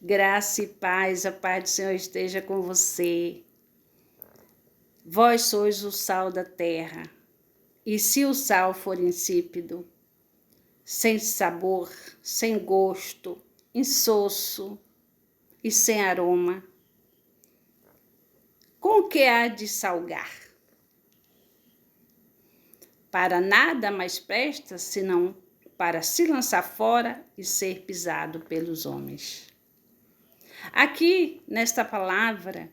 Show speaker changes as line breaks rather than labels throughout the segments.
Graça e paz, a paz do Senhor esteja com você. Vós sois o sal da terra, e se o sal for insípido, sem sabor, sem gosto, insosso e sem aroma, com que há de salgar? Para nada mais presta, senão para se lançar fora e ser pisado pelos homens. Aqui, nesta palavra,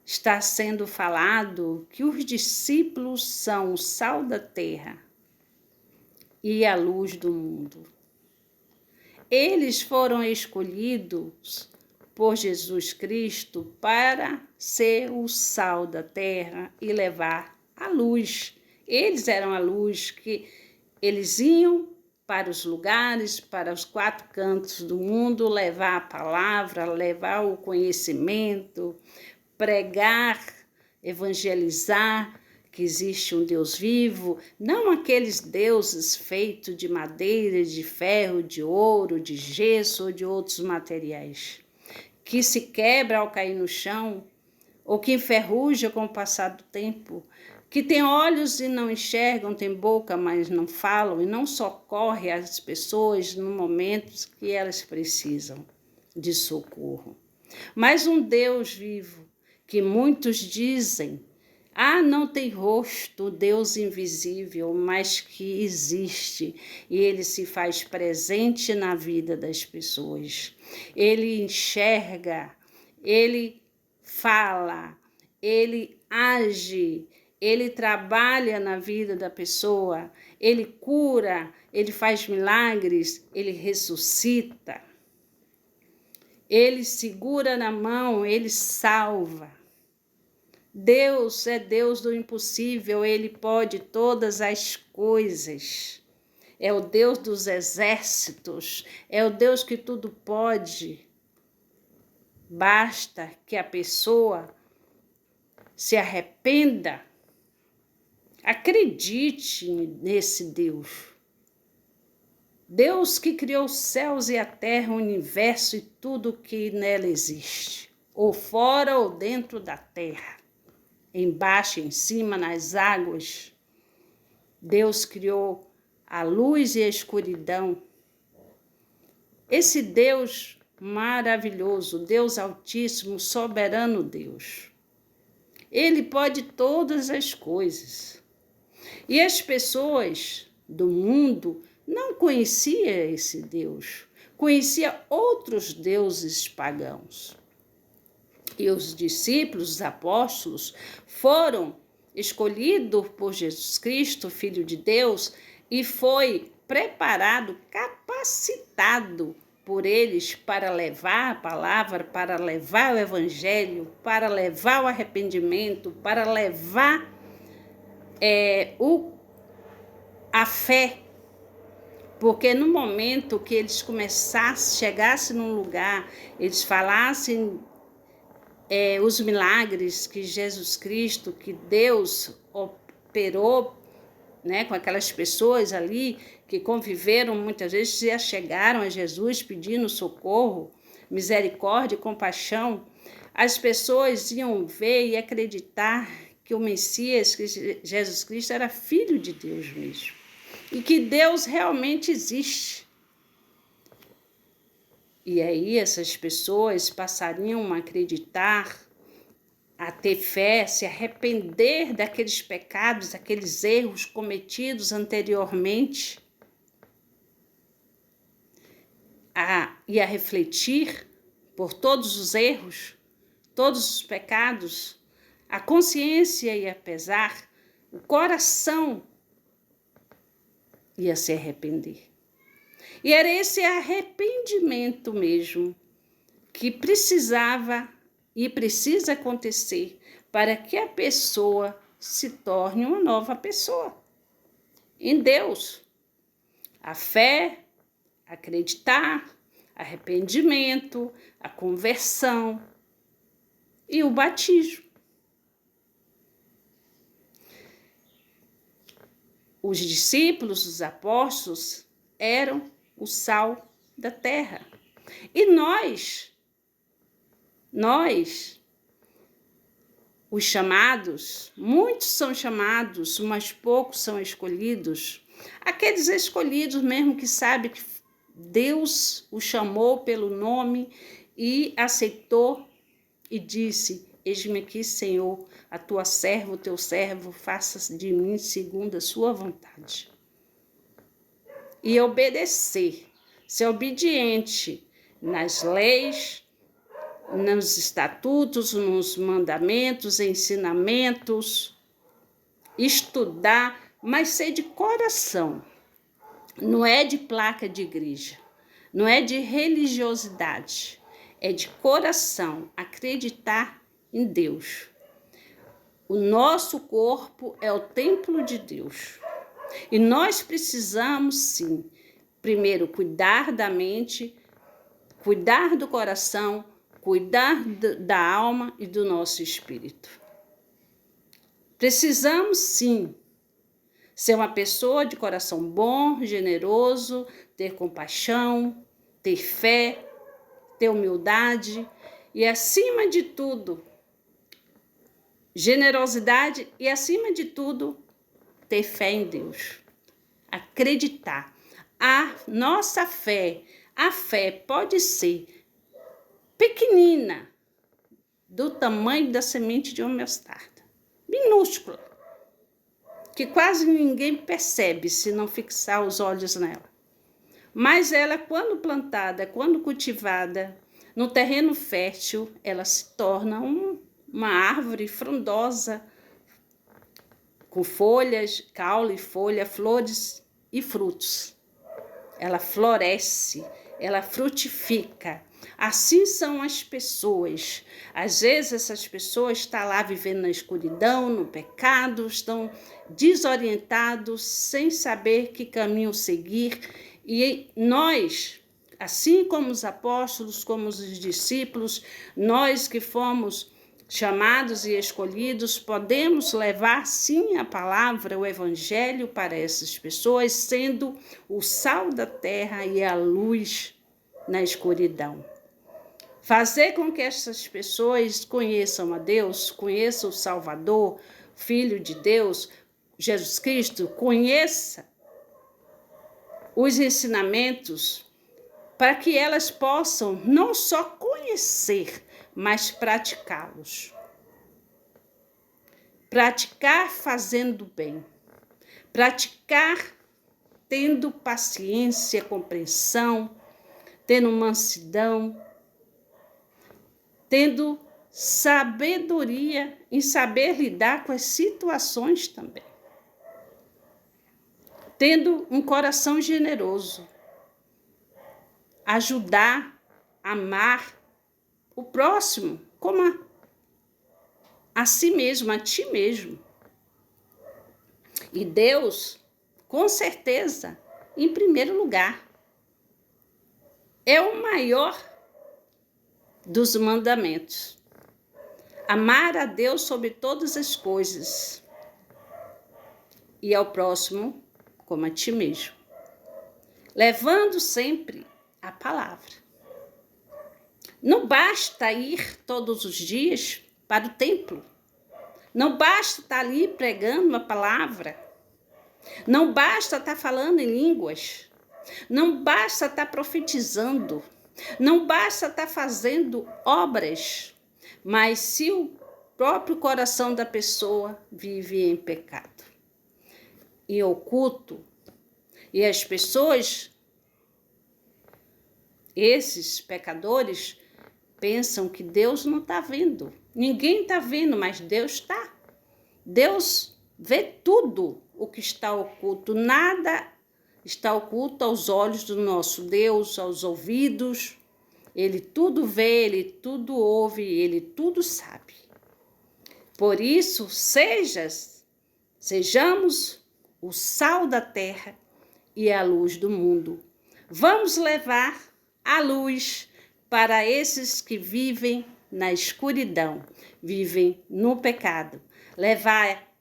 está sendo falado que os discípulos são o sal da terra e a luz do mundo. Eles foram escolhidos por Jesus Cristo para ser o sal da terra e levar a luz. Eles eram a luz que eles iam para os lugares, para os quatro cantos do mundo, levar a palavra, levar o conhecimento, pregar, evangelizar que existe um Deus vivo, não aqueles deuses feitos de madeira, de ferro, de ouro, de gesso ou de outros materiais, que se quebra ao cair no chão, ou que enferruja com o passar do tempo, que tem olhos e não enxergam, tem boca, mas não falam, e não socorre as pessoas no momento que elas precisam de socorro. Mas um Deus vivo, que muitos dizem, não tem rosto, Deus invisível, mas que existe, e ele se faz presente na vida das pessoas. Ele enxerga, ele fala, ele age, ele trabalha na vida da pessoa, ele cura, ele faz milagres, ele ressuscita, ele segura na mão, ele salva. Deus é Deus do impossível, ele pode todas as coisas. É o Deus dos exércitos, é o Deus que tudo pode. Basta que a pessoa se arrependa. Acredite nesse Deus. Deus que criou os céus e a terra, o universo e tudo que nela existe, ou fora ou dentro da terra, embaixo, em cima, nas águas. Deus criou a luz e a escuridão. Esse Deus maravilhoso, Deus Altíssimo, soberano Deus. Ele pode todas as coisas. E as pessoas do mundo não conheciam esse Deus, conheciam outros deuses pagãos. E os discípulos, os apóstolos, foram escolhidos por Jesus Cristo, Filho de Deus, e foi preparado, capacitado por eles para levar a palavra, para levar o evangelho, para levar o arrependimento, para levar a fé. Porque no momento que eles chegassem num lugar, eles falassem os milagres que Jesus Cristo, que Deus operou, né, com aquelas pessoas ali que conviveram muitas vezes, já chegaram a Jesus pedindo socorro, misericórdia e compaixão, as pessoas iam ver e acreditar que o Messias, que Jesus Cristo, era filho de Deus mesmo. E que Deus realmente existe. E aí essas pessoas passariam a acreditar, a ter fé, se arrepender daqueles pecados, daqueles erros cometidos anteriormente, e a refletir por todos os erros, todos os pecados, a consciência ia pesar, o coração ia se arrepender. E era esse arrependimento mesmo que precisava e precisa acontecer para que a pessoa se torne uma nova pessoa em Deus. A fé, acreditar, arrependimento, a conversão e o batismo. Os discípulos, os apóstolos, eram o sal da terra. E nós, os chamados, muitos são chamados, mas poucos são escolhidos. Aqueles escolhidos mesmo que sabem que Deus o chamou pelo nome e aceitou e disse: eis-me aqui, Senhor, a tua serva, o teu servo, faça de mim segundo a sua vontade. E obedecer, ser obediente nas leis, nos estatutos, nos mandamentos, ensinamentos, estudar, mas ser de coração. Não é de placa de igreja, não é de religiosidade, é de coração, acreditar em Deus. O nosso corpo é o templo de Deus. E nós precisamos, sim, primeiro cuidar da mente, cuidar do coração, cuidar da alma e do nosso espírito. Precisamos, sim, ser uma pessoa de coração bom, generoso, ter compaixão, ter fé, ter humildade e, acima de tudo, generosidade e, acima de tudo, ter fé em Deus. Acreditar. A nossa fé, a fé pode ser pequenina, do tamanho da semente de uma mostarda, minúscula, que quase ninguém percebe se não fixar os olhos nela. Mas ela, quando plantada, quando cultivada, no terreno fértil, ela se torna uma árvore frondosa, com folhas, caule, folha, flores e frutos. Ela floresce, ela frutifica. Assim são as pessoas. Às vezes essas pessoas estão lá vivendo na escuridão, no pecado, estão desorientados, sem saber que caminho seguir. E nós, assim como os apóstolos, como os discípulos, nós que fomos chamados e escolhidos, podemos levar sim a palavra, o evangelho para essas pessoas, sendo o sal da terra e a luz na escuridão. Fazer com que essas pessoas conheçam a Deus, conheçam o Salvador, Filho de Deus, Jesus Cristo, conheça os ensinamentos, para que elas possam não só conhecer, mas praticá-los. Praticar fazendo bem. Praticar tendo paciência, compreensão, tendo mansidão, tendo sabedoria em saber lidar com as situações também. Tendo um coração generoso. Ajudar, amar o próximo como a si mesmo, a ti mesmo. E Deus, com certeza, em primeiro lugar, é o maior dos mandamentos. Amar a Deus sobre todas as coisas e ao próximo como a ti mesmo. Levando sempre a palavra. Não basta ir todos os dias para o templo. Não basta estar ali pregando a palavra. Não basta estar falando em línguas. Não basta estar profetizando. Não basta estar fazendo obras. Mas se o próprio coração da pessoa vive em pecado, em oculto, e as pessoas, esses pecadores, pensam que Deus não está vendo. Ninguém está vendo, mas Deus está. Deus vê tudo o que está oculto. Nada está oculto aos olhos do nosso Deus, aos ouvidos. Ele tudo vê, ele tudo ouve, ele tudo sabe. Por isso, sejamos o sal da terra e a luz do mundo. Vamos levar a luz para esses que vivem na escuridão, vivem no pecado. Levar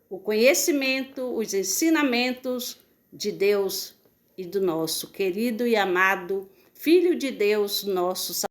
o conhecimento, os ensinamentos de Deus e do nosso querido e amado Filho de Deus, nosso Salvador.